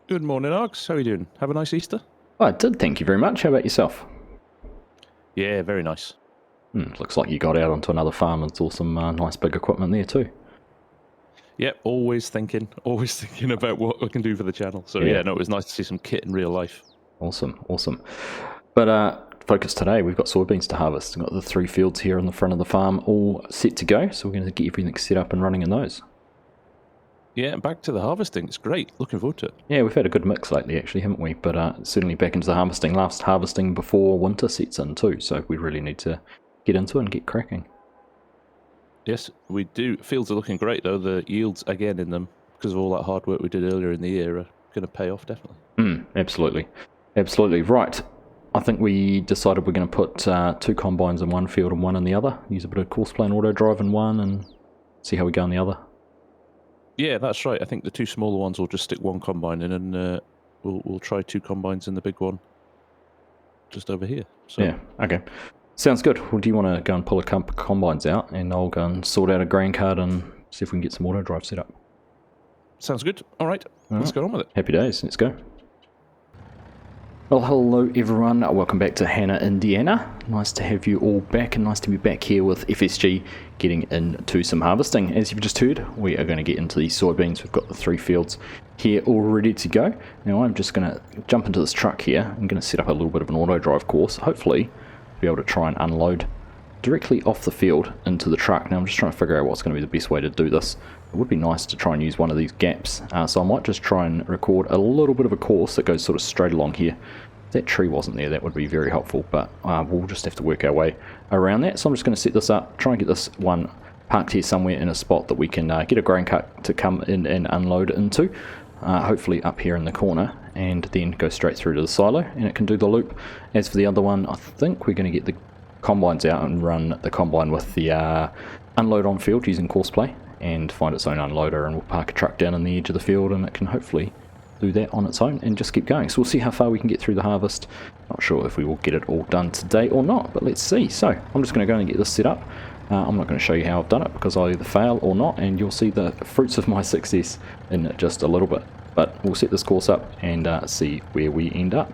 Good morning, Args. How are you doing? Have a nice Easter? I did, thank you very much. How about yourself? Yeah, very nice. Looks like you got out onto another farm and saw some nice big equipment there too. Yep, always thinking about what I can do for the channel. So yeah, no, it was nice to see some kit in real life. Awesome. But focus today, we've got soybeans to harvest. We've got the 3 fields here in the front of the farm all set to go, so we're going to get everything set up and running in those. Yeah, back to the harvesting. It's great. Looking forward to it. Yeah, we've had a good mix lately actually, haven't we? But certainly back into the harvesting. Last harvesting before winter sets in too, so we really need to get into it and get cracking. Yes, we do. Fields are looking great though. The yields again in them, because of all that hard work we did earlier in the year, are going to pay off definitely. Absolutely. Right. I think we decided we're going to put 2 combines in one field and one in the other. Use a bit of course plan auto drive in one and see how we go in the other. Yeah, that's right. I think the 2 smaller ones will just stick 1 combine in, and we'll try 2 combines in the big one just over here. So. Yeah, okay. Sounds good. Well, do you want to go and pull a couple combines out, and I'll go and sort out a grain cart and see if we can get some auto drive set up. Sounds good. All right, let's get on with it. Happy days. Let's go. Well, hello everyone. Welcome back to Hanna, Indiana. Nice to have you all back, and nice to be back here with FSG getting into some harvesting. As you've just heard, we are going to get into these soybeans. We've got the 3 fields here all ready to go. Now I'm just going to jump into this truck here. I'm going to set up a little bit of an auto drive course. Hopefully be able to try and unload directly off the field into the truck. Now I'm just trying to figure out what's going to be the best way to do this. It would be nice to try and use one of these gaps, so I might just try and record a little bit of a course that goes sort of straight along here. If that tree wasn't there, that would be very helpful, but we'll just have to work our way around that. So I'm just going to set this up, try and get this one parked here somewhere in a spot that we can get a grain cart to come in and unload into, hopefully up here in the corner, and then go straight through to the silo and it can do the loop. As for the other one, I think we're going to get the combines out and run the combine with the unload on field using course play and find its own unloader, and we'll park a truck down in the edge of the field and it can hopefully do that on its own and just keep going. So we'll see how far we can get through the harvest. Not sure if we will get it all done today or not, but let's see. So I'm just going to go and get this set up. I'm not going to show you how I've done it because I'll either fail or not, and you'll see the fruits of my success in just a little bit. But we'll set this course up and see where we end up.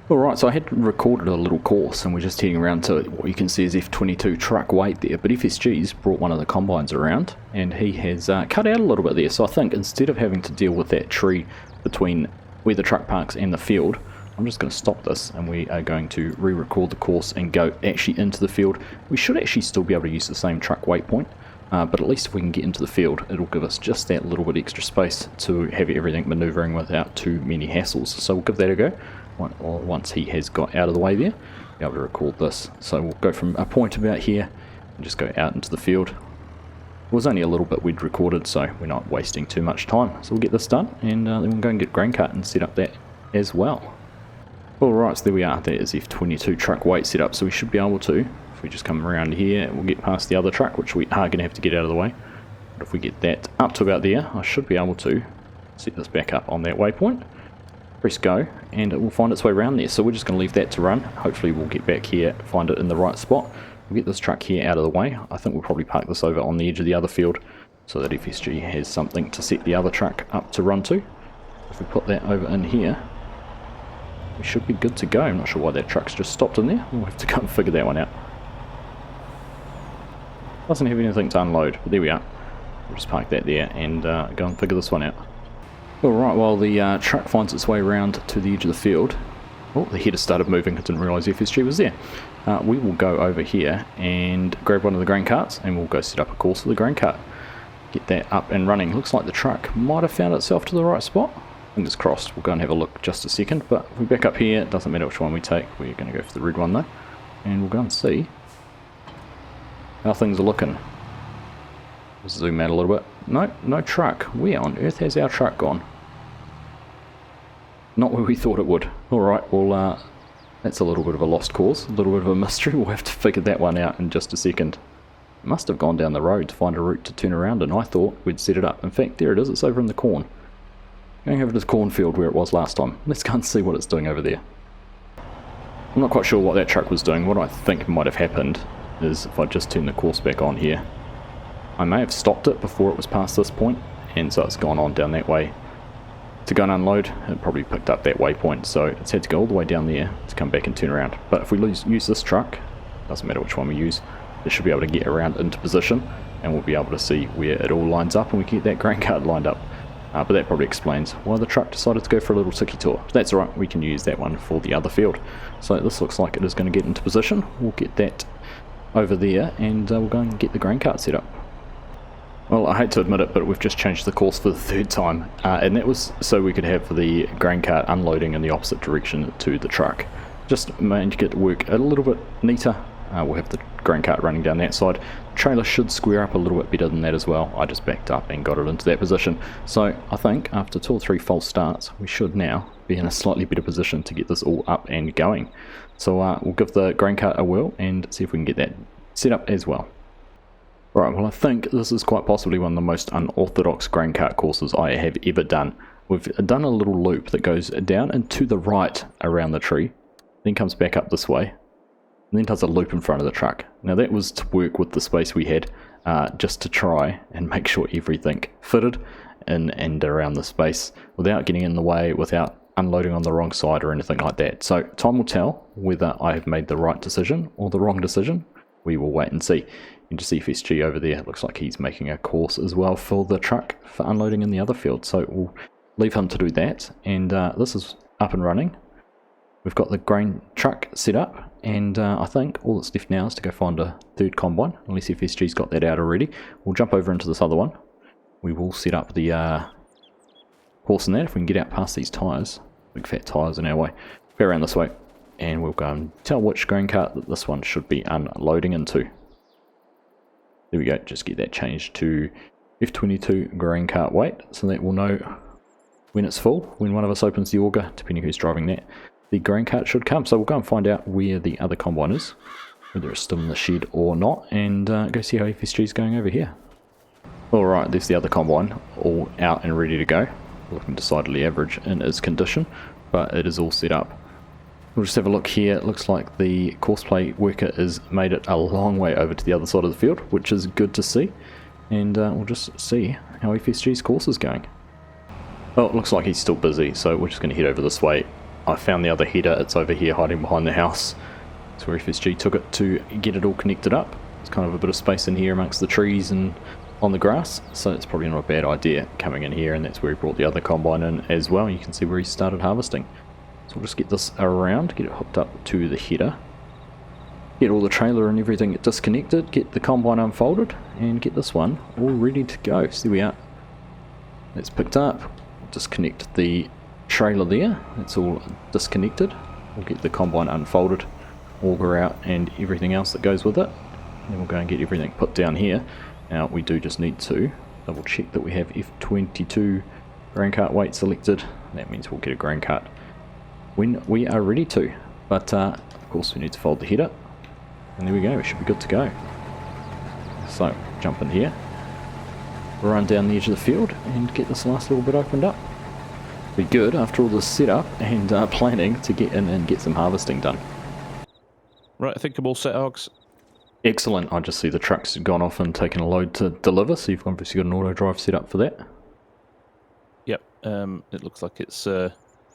Alright, so I had recorded a little course and we're just heading around to what you can see is F22 truck weight there, but FSG's brought one of the combines around and he has cut out a little bit there. So I think instead of having to deal with that tree between where the truck parks and the field, I'm just going to stop this and we are going to re-record the course and go actually into the field. We should actually still be able to use the same truck weight but at least if we can get into the field, it'll give us just that little bit extra space to have everything maneuvering without too many hassles. So we'll give that a go. Once he has got out of the way there, be able to record this. So we'll go from a point about here and just go out into the field. It was only a little bit we'd recorded, so we're not wasting too much time. So we'll get this done, and then we'll go and get grain cart and set up that as well. Alright, so there we are. That is F22 truck weight set up, so we should be able to, if we just come around here, we'll get past the other truck, which we are going to have to get out of the way. But if we get that up to about there, I should be able to set this back up on that waypoint. Press go and it will find its way around there, so we're just going to leave that to run. Hopefully we'll get back here, find it in the right spot. We'll get this truck here out of the way. I think we'll probably park this over on the edge of the other field so that FSG has something to set the other truck up to run to. If we put that over in here, we should be good to go. I'm not sure why that truck's just stopped in there. We'll have to go and figure that one out. Doesn't have anything to unload, but there we are. We'll just park that there and go and figure this one out. Alright, while the truck finds its way around to the edge of the field, oh, the header started moving, I didn't realise FSG was there. We will go over here and grab one of the grain carts and we'll go set up a course for the grain cart. Get that up and running. Looks like the truck might have found itself to the right spot. Fingers crossed. We'll go and have a look just a second, but if we back up here, it doesn't matter which one we take. We're going to go for the red one though, and we'll go and see how things are looking. Zoom out a little bit. No truck. Where on earth has our truck gone? Not where we thought it would. Alright, well that's a little bit of a lost cause, a little bit of a mystery. We'll have to figure that one out in just a second. It must have gone down the road to find a route to turn around, and I thought we'd set it up. In fact, there it is, it's over in the corn. Going over to the cornfield where it was last time. Let's go and see what it's doing over there. I'm not quite sure what that truck was doing. What I think might have happened is if I just turn the course back on here, I may have stopped it before it was past this point, and so it's gone on down that way to go and unload, it probably picked up that waypoint, so it's had to go all the way down there to come back and turn around. But if we use this truck, doesn't matter which one we use, it should be able to get around into position, and we'll be able to see where it all lines up, and we get that grain cart lined up. But that probably explains why the truck decided to go for a little tiki tour. But that's alright, we can use that one for the other field. So this looks like it is going to get into position. We'll get that over there, and we'll go and get the grain cart set up. Well, I hate to admit it, but we've just changed the course for the third time, and that was so we could have the grain cart unloading in the opposite direction to the truck. Just make it work a little bit neater. We'll have the grain cart running down that side. The trailer should square up a little bit better than that as well. I just backed up and got it into that position. So I think after 2 or 3 false starts, we should now be in a slightly better position to get this all up and going. So we'll give the grain cart a whirl and see if we can get that set up as well. Right, well, I think this is quite possibly one of the most unorthodox grain cart courses I have ever done. We've done a little loop that goes down and to the right around the tree, then comes back up this way, and then does a loop in front of the truck. Now that was to work with the space we had, just to try and make sure everything fitted in and around the space without getting in the way, without unloading on the wrong side or anything like that. So time will tell whether I have made the right decision or the wrong decision. We will wait and see. You can just see FSG over there. It looks like he's making a course as well for the truck for unloading in the other field. So we'll leave him to do that. And this is up and running. We've got the grain truck set up, and I think all that's left now is to go find a third combine, unless FSG's got that out already. We'll jump over into this other one. We will set up the horse in that if we can get out past these tyres. Big fat tyres in our way. Go around this way, and we'll go and tell which grain cart that this one should be unloading into. There we go, just get that changed to F22 grain cart weight, so that we'll know when it's full, when one of us opens the auger, depending who's driving that. The grain cart should come, so we'll go and find out where the other combine is, whether it's still in the shed or not, and go see how FSG is going over here. Alright, there's the other combine, all out and ready to go. Looking decidedly average in its condition, but it is all set up. We'll just have a look here. It looks like the courseplay worker has made it a long way over to the other side of the field, which is good to see, and we'll just see how FSG's course is going. Oh, it looks like he's still busy, so we're just going to head over this way. I found the other header. It's over here hiding behind the house. That's where FSG took it to get it all connected up. There's kind of a bit of space in here amongst the trees and on the grass, so it's probably not a bad idea coming in here, and that's where he brought the other combine in as well. You can see where he started harvesting. So we'll just get this around, get it hooked up to the header, get all the trailer and everything disconnected, get the combine unfolded, and get this one all ready to go. So there we are. That's picked up. Disconnect the trailer there. It's all disconnected. We'll get the combine unfolded, auger out, and everything else that goes with it. Then we'll go and get everything put down here. Now we do just need to double check that we have F22 grain cart weight selected. That means we'll get a grain cart when we are ready to, but of course we need to fold the header, and there we go, we should be good to go. So jump in here, run down the edge of the field and get this last little bit opened up. Be good after all this setup and planning to get in and get some harvesting done. Right, I think I'm all set, Args. Excellent. I just see the truck's gone off and taken a load to deliver, so you've obviously got an auto drive set up for that. Yep, it looks like it's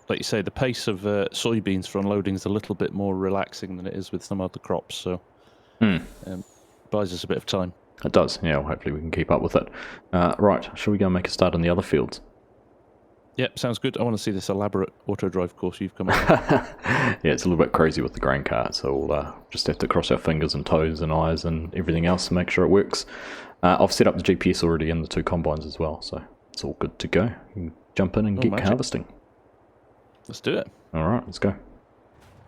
like you say, the pace of soybeans for unloading is a little bit more relaxing than it is with some other crops, so buys us a bit of time. It does, yeah, well, hopefully we can keep up with it. Right, shall we go and make a start on the other fields? Yep, sounds good. I want to see this elaborate auto drive course you've come up with. Yeah, it's a little bit crazy with the grain cart, so we'll just have to cross our fingers and toes and eyes and everything else to make sure it works. I've set up the GPS already in the 2 combines as well, so it's all good to go. You can jump in and get magic. harvesting. Let's do it. Alright, let's go.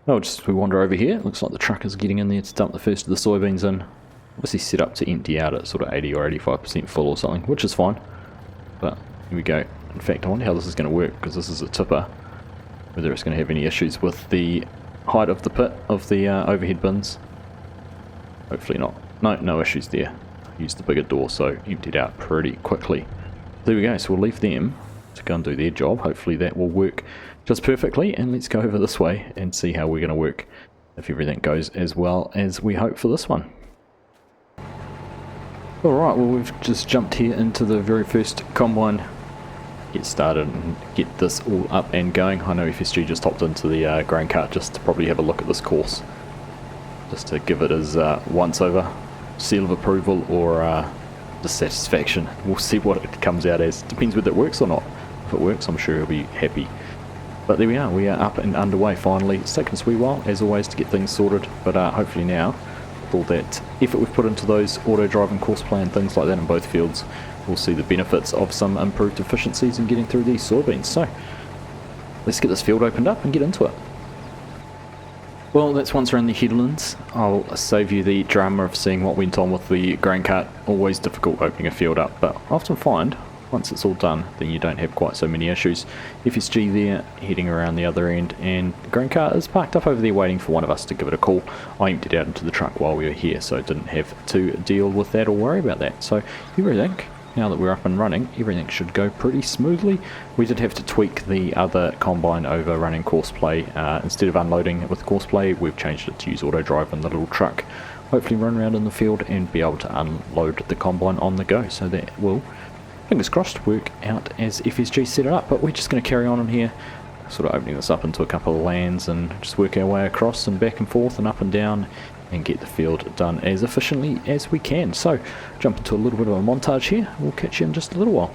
Oh, just we wander over here. Looks like the truck is getting in there to dump the first of the soybeans in. Obviously set up to empty out at sort of 80 or 85% full or something, which is fine. But here we go. In fact, I wonder how this is going to work, because this is a tipper. Whether it's going to have any issues with the height of the pit of the overhead bins. Hopefully not. No issues there. Used the bigger door, so emptied out pretty quickly. There we go, so we'll leave them to go and do their job. Hopefully that will work just perfectly, and let's go over this way and see how we're going to work if everything goes as well as we hope for this one. Alright, well we've just jumped here into the very first combine get started and get this all up and going. I know FSG just hopped into the grain cart just to probably have a look at this course, just to give it his once over seal of approval or dissatisfaction. We'll see what it comes out as. Depends whether it works or not. If it works, I'm sure he'll be happy. But there we are up and underway finally. It's taken us a wee while, as always, to get things sorted, but hopefully now, with all that effort we've put into those auto-driving course play and things like that in both fields, we'll see the benefits of some improved efficiencies in getting through these soybeans. So, let's get this field opened up and get into it. Well, that's once around the headlands. I'll save you the drama of seeing what went on with the grain cart. Always difficult opening a field up, but I often find once it's all done, then you don't have quite so many issues. FSG there, heading around the other end, and the grain cart is parked up over there waiting for one of us to give it a call. I emptied out into the truck while we were here, so didn't have to deal with that or worry about that. So everything, now that we're up and running, everything should go pretty smoothly. We did have to tweak the other combine over running course play. Instead of unloading it with course play, we've changed it to use auto drive in the little truck. Hopefully run around in the field and be able to unload the combine on the go, so that will, fingers crossed, work out as FSG set it up. But we're just going to carry on in here, sort of opening this up into a couple of lands and just work our way across and back and forth and up and down and get the field done as efficiently as we can. So jump into a little bit of a montage here. We'll catch you in just a little while.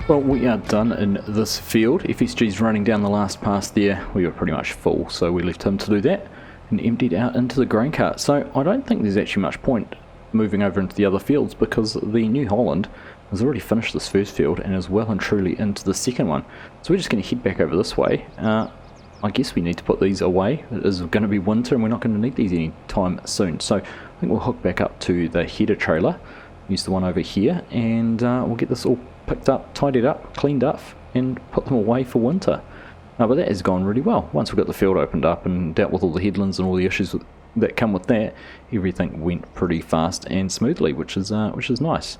Well, we are done in this field. FSG's running down the last pass there. We were pretty much full, so we left him to do that and emptied out into the grain cart. So I don't think there's actually much point moving over into the other fields because the New Holland has already finished this first field and is well and truly into the second one. So we're just going to head back over this way. I guess we need to put these away. It is going to be winter and we're not going to need these any time soon. So I think we'll hook back up to the header trailer, use the one over here, and we'll get this all picked up, tidied up, cleaned up, and put them away for winter. But that has gone really well. Once we got the field opened up and dealt with all the headlands and all the issues that come with that, everything went pretty fast and smoothly, which is nice. So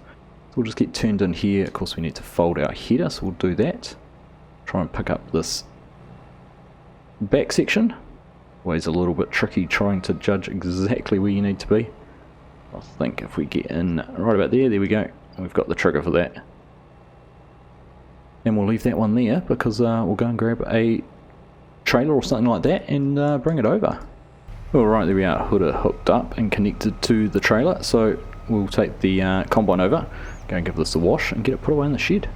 we'll just get turned in here. Of course, we need to fold our header, so we'll do that. Try and pick up this back section. Always a little bit tricky trying to judge exactly where you need to be. I think if we get in right about there we go. We've got the trigger for that. And we'll leave that one there because we'll go and grab a trailer or something like that and bring it over. Alright, there we are, header hooked up and connected to the trailer. So we'll take the combine over, go and give this a wash and get it put away in the shed.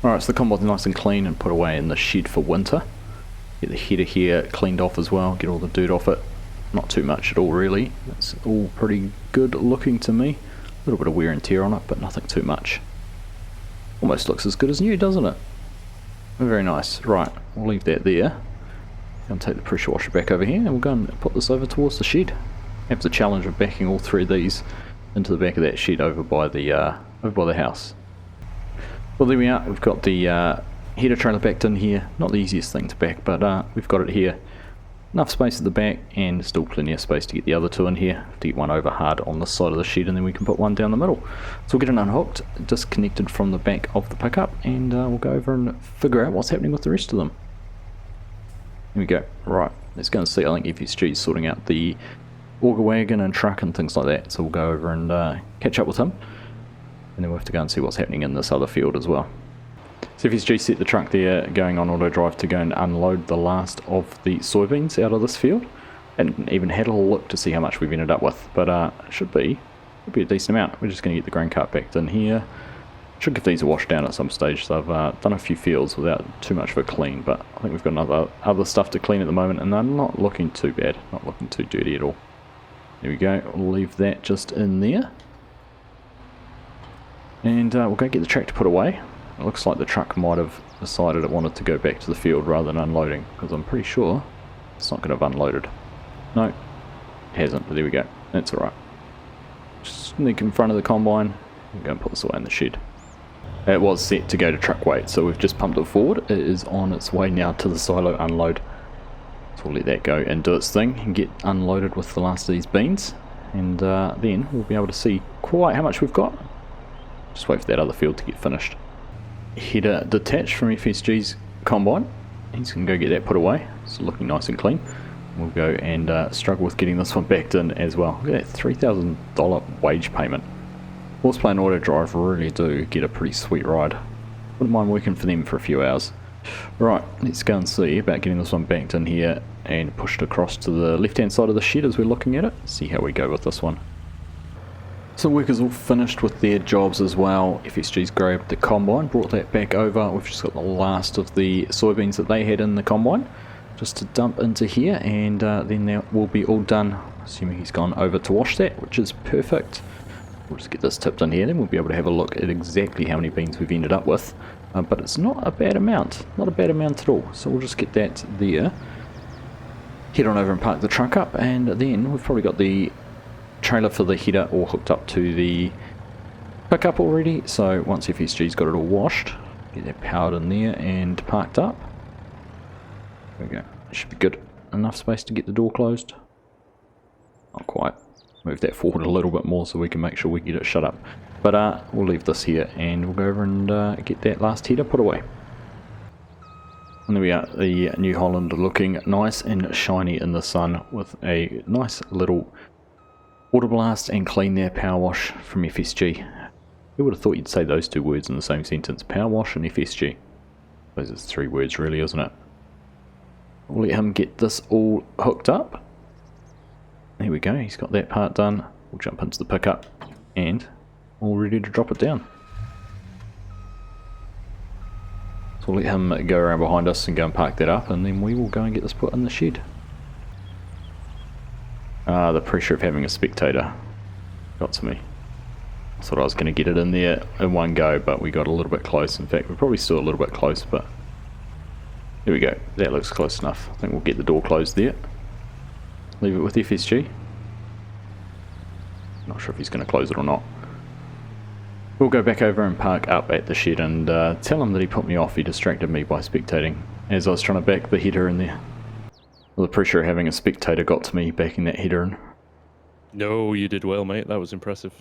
Alright, so the combine's nice and clean and put away in the shed for winter. Get the header here cleaned off as well, get all the dirt off it. Not too much at all really, it's all pretty good looking to me. A little bit of wear and tear on it, but nothing too much. Almost looks as good as new, doesn't it? Very nice. Right, we'll leave that there. Go and take the pressure washer back over here and we'll go and put this over towards the shed. Have the challenge of backing all three of these into the back of that shed over by the house. Well, there we are. We've got the header trailer backed in here. Not the easiest thing to back, but we've got it here. Enough space at the back and still plenty of space to get the other two in here. Have to get one over hard on this side of the shed and then we can put one down the middle. So we'll get it unhooked, disconnected from the back of the pickup, and we'll go over and figure out what's happening with the rest of them. Here we go. Right, let's go and see. I think FSG is sorting out the auger wagon and truck and things like that. So we'll go over and catch up with him. And then we'll have to go and see what's happening in this other field as well. So FSG set the truck there going on auto drive to go and unload the last of the soybeans out of this field. And even had a little look to see how much we've ended up with. But it should be a decent amount. We're just going to get the grain cart backed in here. Should give these a wash down at some stage. So I've done a few fields without too much of a clean. But I think we've got other stuff to clean at the moment. And they're not looking too bad. Not looking too dirty at all. There we go. We'll leave that just in there. And we'll go get the tractor put away. It looks like the truck might have decided it wanted to go back to the field rather than unloading, because I'm pretty sure it's not going to have unloaded. No, it hasn't, but there we go. That's alright. Just sneak in front of the combine and go and put this away in the shed. It was set to go to truck weight, so we've just pumped it forward. It is on its way now to the silo unload. So we'll let that go and do its thing and get unloaded with the last of these beans. And then we'll be able to see quite how much we've got. Just wait for that other field to get finished. Header detached from FSG's combine. He's going to go get that put away. It's looking nice and clean. We'll go and struggle with getting this one backed in as well. Look at that $3,000 wage payment. Horseplay and auto drive really do get a pretty sweet ride. Wouldn't mind working for them for a few hours. Right, let's go and see about getting this one backed in here and pushed across to the left hand side of the shed as we're looking at it. See how we go with this one. So workers all finished with their jobs as well. FSG's grabbed the combine, brought that back over. We've just got the last of the soybeans that they had in the combine just to dump into here, and then that will be all done. Assuming he's gone over to wash that, which is perfect. We'll just get this tipped in here, then we'll be able to have a look at exactly how many beans we've ended up with. But it's not a bad amount, not a bad amount at all. So we'll just get that there. Head on over and park the truck up, and then we've probably got the trailer for the header all hooked up to the pickup already. So once FSG's got it all washed, get that powered in there and parked up. There we go. Should be good. Enough space to get the door closed. Not quite. Move that forward a little bit more so we can make sure we get it shut up. But we'll leave this here and we'll go over and get that last header put away. And there we are, the New Holland looking nice and shiny in the sun with a nice little water blast and clean there power wash from FSG. Who would have thought you'd say those two words in the same sentence? Power wash and FSG. Those are 3 words really, isn't it? We'll let him get this all hooked up. There we go, he's got that part done. We'll jump into the pickup and all ready to drop it down. So we'll let him go around behind us and go and park that up, and then we will go and get this put in the shed. The pressure of having a spectator got to me. I thought I was going to get it in there in one go, but we got a little bit close. In fact, we're probably still a little bit close, but there we go. That looks close enough. I think we'll get the door closed there. Leave it with FSG. Not sure if he's going to close it or not. We'll go back over and park up at the shed and tell him that he put me off. He distracted me by spectating. as I was trying to back the header in there. Well, the pressure of having a spectator got to me backing that header in. No, you did well, mate. That was impressive.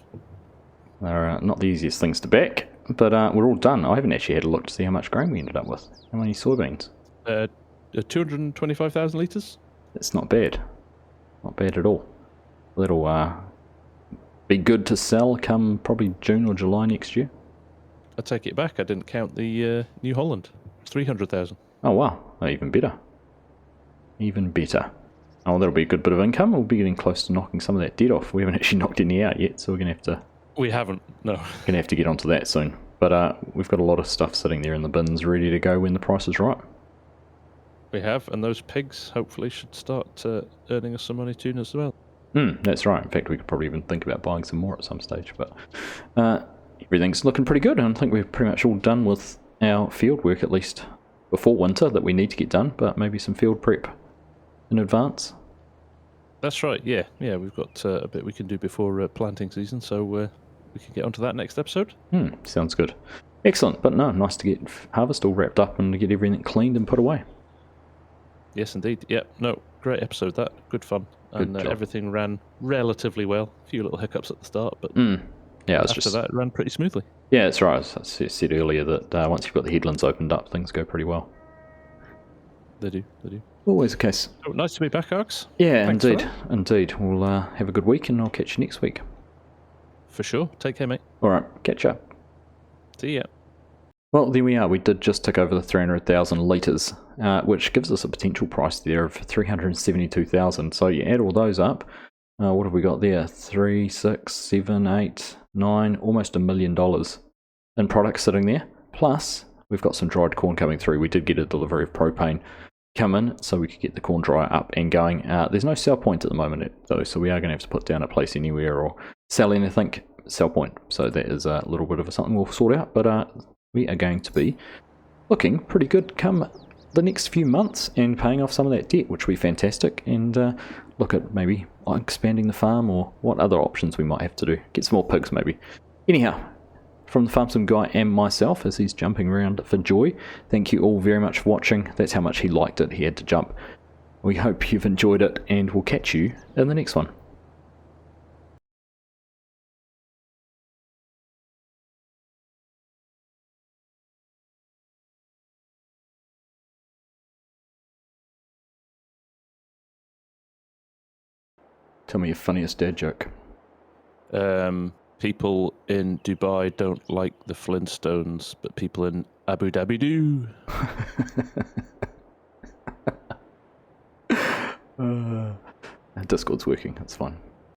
They're not the easiest things to back, but we're all done. I haven't actually had a look to see how much grain we ended up with. How many soybeans? 225,000 litres? It's not bad. Not bad at all. That'll be good to sell come probably June or July next year. I take it back. I didn't count the New Holland. 300,000. Oh wow, oh, even better. Even better. Oh, that'll be a good bit of income. We'll be getting close to knocking some of that debt off. We haven't actually knocked any out yet, so we're going to have to... We haven't, no. Gonna have to get onto that soon. But we've got a lot of stuff sitting there in the bins ready to go when the price is right. We have, and those pigs hopefully should start earning us some money too as well. That's right. In fact, we could probably even think about buying some more at some stage. But everything's looking pretty good, and I think we're pretty much all done with our field work, at least before winter, that we need to get done, but maybe some field prep in advance. That's right, yeah. Yeah, we've got a bit we can do before planting season, so we can get onto that next episode. Sounds good. Excellent, but no, nice to get harvest all wrapped up and to get everything cleaned and put away. Yes, indeed. Yeah, no, great episode that. Good fun. And everything ran relatively well. A few little hiccups at the start, but yeah, after that, it ran pretty smoothly. Yeah, that's right. As I said earlier, that once you've got the headlands opened up, things go pretty well. They do. Always the case. Oh, nice to be back, Args. Yeah, Thanks indeed. We'll have a good week, and I'll catch you next week. For sure. Take care, mate. All right, catch up. See ya. Well, there we are. We did just tick over the 300,000 litres, which gives us a potential price there of 372,000. So you add all those up, what have we got there? 3, 6, 7, 8, 9, almost $1 million in products sitting there. Plus, we've got some dried corn coming through. We did get a delivery of propane come in, so we could get the corn dryer up and going. There's no sell point at the moment, though, so we are going to have to put down a place anywhere or sell anything sell point. So that is a little bit of something we'll sort out, but we are going to be looking pretty good come the next few months and paying off some of that debt, which will be fantastic, and look at maybe expanding the farm or what other options we might have to do. Get some more pigs maybe. Anyhow, from the Farm Sim Guy and myself, as he's jumping around for joy, thank you all very much for watching. That's how much he liked it. He had to jump. We hope you've enjoyed it, and we'll catch you in the next one. Tell me your funniest dad joke. People in Dubai don't like the Flintstones, but people in Abu Dhabi do. Discord's working, that's fine.